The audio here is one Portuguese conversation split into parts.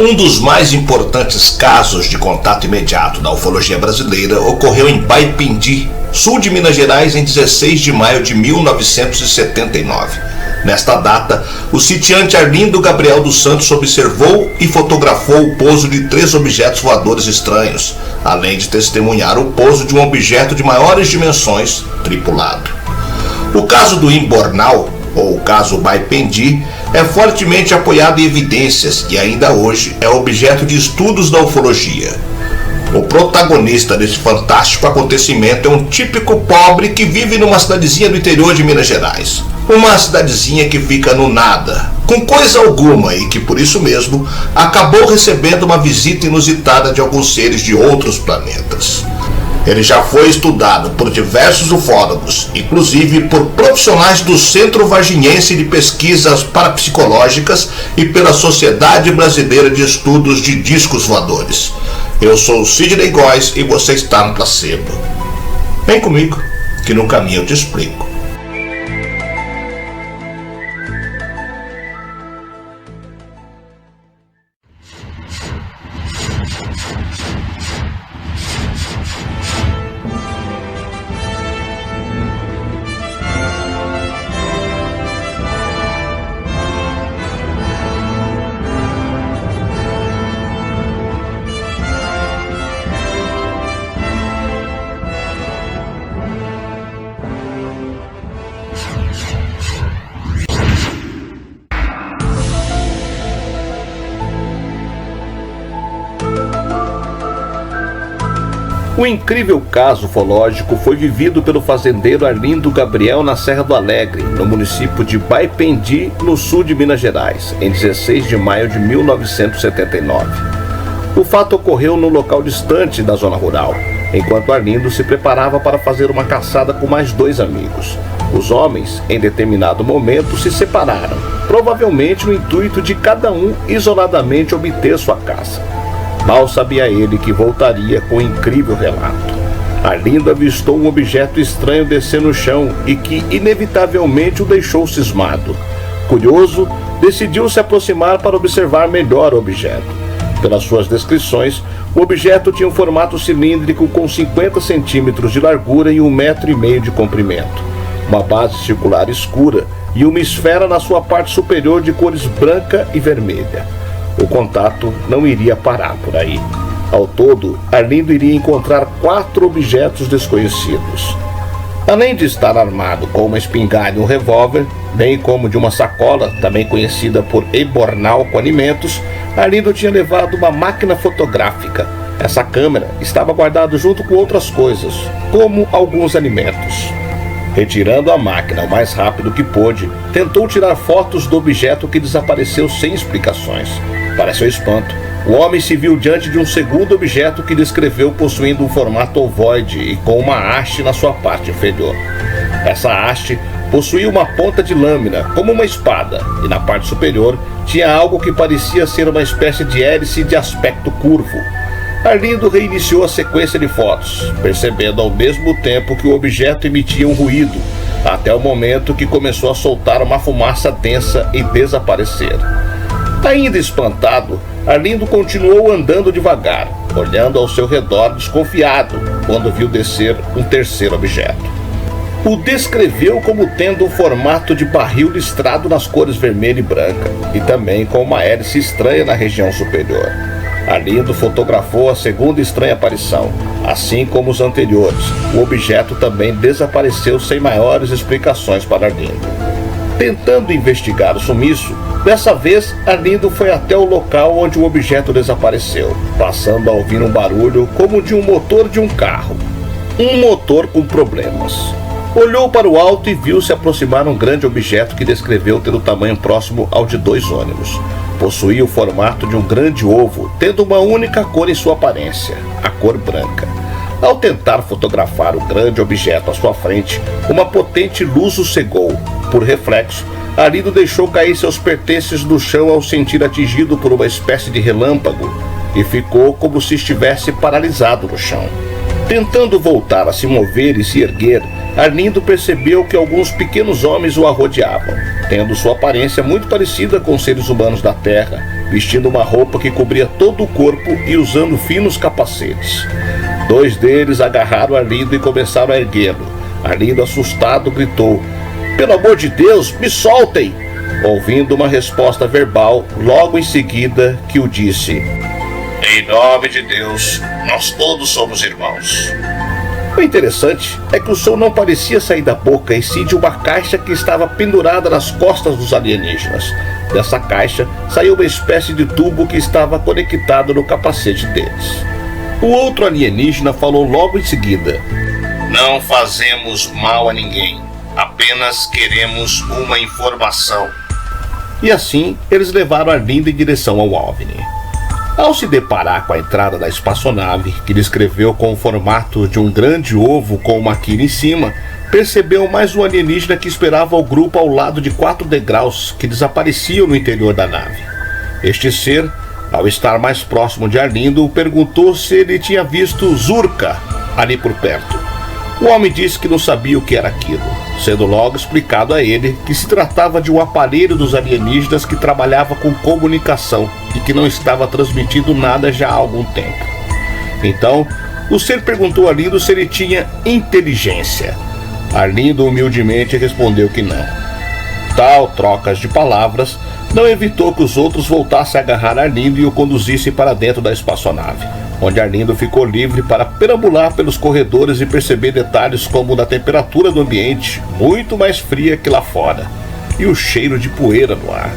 Um dos mais importantes casos de contato imediato da ufologia brasileira ocorreu em Baipendi, sul de Minas Gerais, em 16 de maio de 1979. Nesta data, o sitiante Arlindo Gabriel dos Santos observou e fotografou o pouso de 3 objetos voadores estranhos, além de testemunhar o pouso de um objeto de maiores dimensões, tripulado. O caso do Imbornal, ou o caso Baipendi, é fortemente apoiado em evidências e ainda hoje é objeto de estudos da ufologia. O protagonista desse fantástico acontecimento é um típico pobre que vive numa cidadezinha do interior de Minas Gerais. Uma cidadezinha que fica no nada, com coisa alguma, e que por isso mesmo acabou recebendo uma visita inusitada de alguns seres de outros planetas. Ele já foi estudado por diversos ufólogos, inclusive por profissionais do Centro Varginhense de Pesquisas Parapsicológicas e pela Sociedade Brasileira de Estudos de Discos Voadores. Eu sou o Sidney Góes e você está no Placebo. Vem comigo, que no caminho eu te explico. O incrível caso ufológico foi vivido pelo fazendeiro Arlindo Gabriel na Serra do Alegre, no município de Baipendi, no sul de Minas Gerais, em 16 de maio de 1979. O fato ocorreu num local distante da zona rural, enquanto Arlindo se preparava para fazer uma caçada com mais 2 amigos. Os homens, em determinado momento, se separaram, provavelmente no intuito de cada um isoladamente obter sua caça. Mal sabia ele que voltaria com um incrível relato. Arlindo avistou um objeto estranho descer no chão e que inevitavelmente o deixou cismado. Curioso, decidiu se aproximar para observar melhor o objeto. Pelas suas descrições, o objeto tinha um formato cilíndrico com 50 centímetros de largura e 1,5 metro de comprimento, uma base circular escura e uma esfera na sua parte superior de cores branca e vermelha. O contato não iria parar por aí. Ao todo, Arlindo iria encontrar 4 objetos desconhecidos. Além de estar armado com uma espingarda e um revólver, bem como de uma sacola, também conhecida por Imbornal com alimentos, Arlindo tinha levado uma máquina fotográfica. Essa câmera estava guardada junto com outras coisas, como alguns alimentos. Retirando a máquina o mais rápido que pôde, tentou tirar fotos do objeto que desapareceu sem explicações. Para seu espanto, o homem se viu diante de um segundo objeto que descreveu possuindo um formato ovoide e com uma haste na sua parte inferior. Essa haste possuía uma ponta de lâmina, como uma espada, e na parte superior tinha algo que parecia ser uma espécie de hélice de aspecto curvo. Arlindo reiniciou a sequência de fotos, percebendo ao mesmo tempo que o objeto emitia um ruído, até o momento que começou a soltar uma fumaça densa e desaparecer. Ainda espantado, Arlindo continuou andando devagar, olhando ao seu redor desconfiado, quando viu descer um terceiro objeto. O descreveu como tendo um formato de barril listrado nas cores vermelha e branca, e também com uma hélice estranha na região superior. Arlindo fotografou a segunda estranha aparição. Assim como os anteriores, o objeto também desapareceu sem maiores explicações para Arlindo. Tentando investigar o sumiço, dessa vez Arlindo foi até o local onde o objeto desapareceu, passando a ouvir um barulho como de um motor de um carro. Um motor com problemas. Olhou para o alto e viu se aproximar um grande objeto que descreveu ter o tamanho próximo ao de 2 ônibus. Possuía o formato de um grande ovo, tendo uma única cor em sua aparência, a cor branca. Ao tentar fotografar o grande objeto à sua frente, uma potente luz o cegou. Por reflexo, Arlindo deixou cair seus pertences no chão ao sentir atingido por uma espécie de relâmpago e ficou como se estivesse paralisado no chão. Tentando voltar a se mover e se erguer, Arlindo percebeu que alguns pequenos homens o arrodeavam, tendo sua aparência muito parecida com os seres humanos da Terra, vestindo uma roupa que cobria todo o corpo e usando finos capacetes. 2 deles agarraram Arlindo e começaram a erguê-lo. Arlindo, assustado, gritou: "Pelo amor de Deus, me soltem!" Ouvindo uma resposta verbal, logo em seguida, que o disse: "Em nome de Deus, nós todos somos irmãos." O interessante é que o som não parecia sair da boca, e sim de uma caixa que estava pendurada nas costas dos alienígenas. Dessa caixa saiu uma espécie de tubo que estava conectado no capacete deles. O outro alienígena falou logo em seguida: "Não fazemos mal a ninguém, apenas queremos uma informação." E assim eles levaram Arlindo em direção ao OVNI. Ao se deparar com a entrada da espaçonave, que descreveu com o formato de um grande ovo com uma quina em cima, percebeu mais um alienígena que esperava o grupo ao lado de 4 degraus que desapareciam no interior da nave. Este ser, ao estar mais próximo de Arlindo, perguntou se ele tinha visto Zurka ali por perto. O homem disse que não sabia o que era aquilo, sendo logo explicado a ele que se tratava de um aparelho dos alienígenas que trabalhava com comunicação e que não estava transmitindo nada já há algum tempo. Então, o ser perguntou a Arlindo se ele tinha inteligência. Arlindo humildemente respondeu que não. Tal trocas de palavras não evitou que os outros voltassem a agarrar Arlindo e o conduzissem para dentro da espaçonave, onde Arlindo ficou livre para perambular pelos corredores e perceber detalhes como da temperatura do ambiente, muito mais fria que lá fora, e o cheiro de poeira no ar.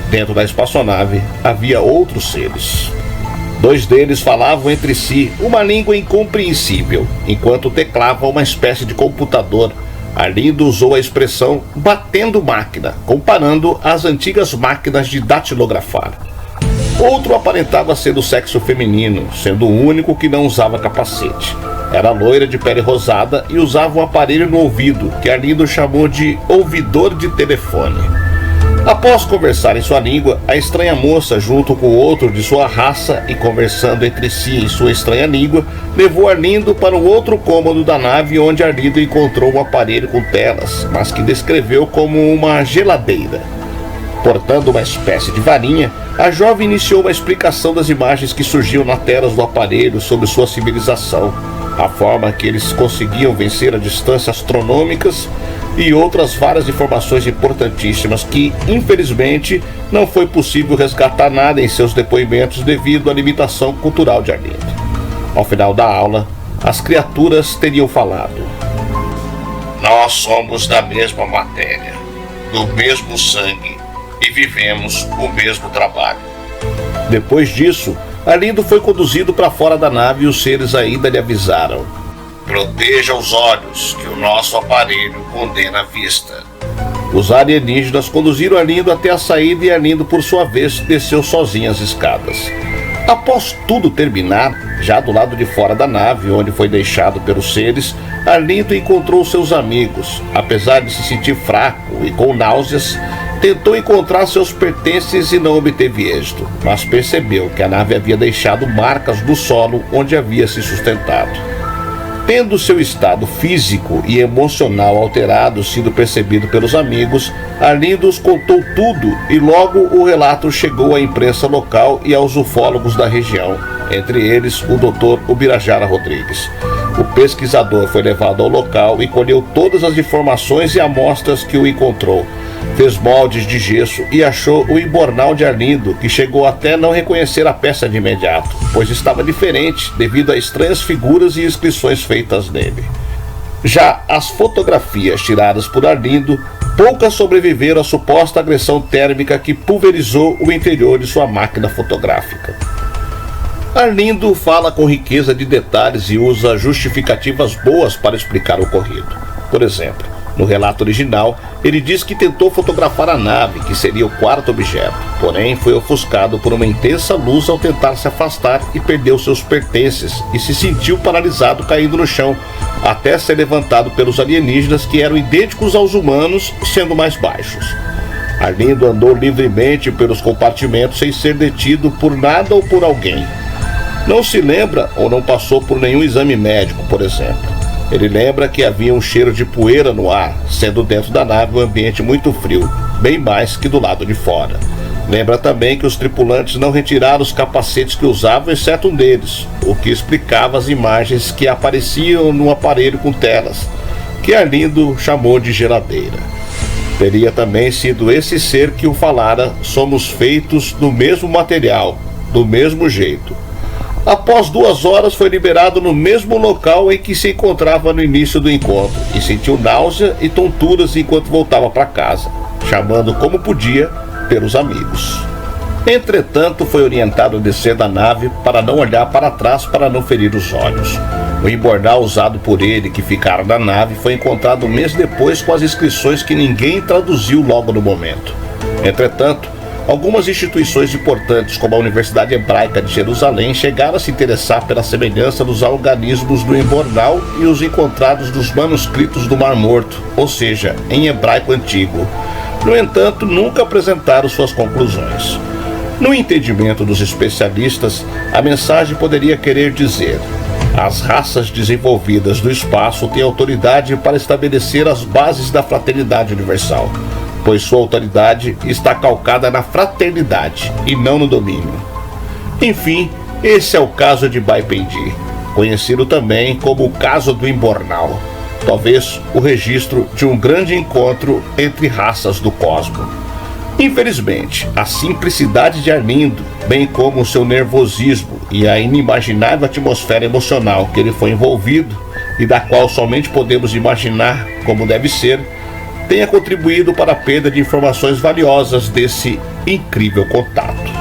Dentro da espaçonave havia outros seres. 2 deles falavam entre si uma língua incompreensível, enquanto teclavam uma espécie de computador. Arlindo usou a expressão "batendo máquina", comparando às antigas máquinas de datilografar. Outro aparentava ser do sexo feminino, sendo o único que não usava capacete. Era loira de pele rosada e usava um aparelho no ouvido, que Arlindo chamou de ouvidor de telefone. Após conversar em sua língua, a estranha moça, junto com outro de sua raça e conversando entre si em sua estranha língua, levou Arlindo para um outro cômodo da nave, onde Arlindo encontrou um aparelho com telas, mas que descreveu como uma geladeira. Portando uma espécie de varinha, a jovem iniciou uma explicação das imagens que surgiam nas telas do aparelho sobre sua civilização, a forma que eles conseguiam vencer a distâncias astronômicas e outras várias informações importantíssimas que, infelizmente, não foi possível resgatar nada em seus depoimentos devido à limitação cultural de Arlindo. Ao final da aula, as criaturas teriam falado: "Nós somos da mesma matéria, do mesmo sangue e vivemos o mesmo trabalho." Depois disso, Arlindo foi conduzido para fora da nave e os seres ainda lhe avisaram: "Proteja os olhos, que o nosso aparelho condena a vista." Os alienígenas conduziram Arlindo até a saída e Arlindo, por sua vez, desceu sozinho as escadas. Após tudo terminar, já do lado de fora da nave, onde foi deixado pelos seres, Arlindo encontrou seus amigos. Apesar de se sentir fraco e com náuseas, tentou encontrar seus pertences e não obteve êxito, mas percebeu que a nave havia deixado marcas no solo onde havia se sustentado. Tendo seu estado físico e emocional alterado sido percebido pelos amigos, Arlindo os contou tudo e logo o relato chegou à imprensa local e aos ufólogos da região, entre eles o Dr. Ubirajara Rodrigues. O pesquisador foi levado ao local e colheu todas as informações e amostras que o encontrou. Fez moldes de gesso e achou o embornal de Arlindo, que chegou até não reconhecer a peça de imediato, pois estava diferente devido a estranhas figuras e inscrições feitas nele. Já as fotografias tiradas por Arlindo, poucas sobreviveram à suposta agressão térmica que pulverizou o interior de sua máquina fotográfica. Arlindo fala com riqueza de detalhes e usa justificativas boas para explicar o ocorrido. Por exemplo, no relato original, ele diz que tentou fotografar a nave, que seria o 4º objeto, porém foi ofuscado por uma intensa luz ao tentar se afastar e perdeu seus pertences e se sentiu paralisado caindo no chão, até ser levantado pelos alienígenas que eram idênticos aos humanos, sendo mais baixos. Arlindo andou livremente pelos compartimentos sem ser detido por nada ou por alguém. Não se lembra ou não passou por nenhum exame médico, por exemplo. Ele lembra que havia um cheiro de poeira no ar, sendo dentro da nave um ambiente muito frio, bem mais que do lado de fora. Lembra também que os tripulantes não retiraram os capacetes que usavam, exceto um deles, o que explicava as imagens que apareciam no aparelho com telas, que Arlindo chamou de geladeira. Teria também sido esse ser que o falara: somos feitos do mesmo material, do mesmo jeito. Após 2 horas foi liberado no mesmo local em que se encontrava no início do encontro e sentiu náusea e tonturas enquanto voltava para casa, chamando como podia pelos amigos. Entretanto, foi orientado a descer da nave para não olhar para trás para não ferir os olhos. O embornal usado por ele, que ficara na nave, foi encontrado um mês depois com as inscrições que ninguém traduziu logo no momento. Entretanto, algumas instituições importantes, como a Universidade Hebraica de Jerusalém, chegaram a se interessar pela semelhança dos organismos do embornal e os encontrados nos manuscritos do Mar Morto, ou seja, em hebraico antigo. No entanto, nunca apresentaram suas conclusões. No entendimento dos especialistas, a mensagem poderia querer dizer: as raças desenvolvidas do espaço têm autoridade para estabelecer as bases da fraternidade universal, pois sua autoridade está calcada na fraternidade e não no domínio. Enfim, esse é o caso de Baipendi, conhecido também como o caso do embornal, talvez o registro de um grande encontro entre raças do cosmos. Infelizmente, a simplicidade de Arlindo, bem como o seu nervosismo e a inimaginável atmosfera emocional que ele foi envolvido e da qual somente podemos imaginar como deve ser, tenha contribuído para a perda de informações valiosas desse incrível contato.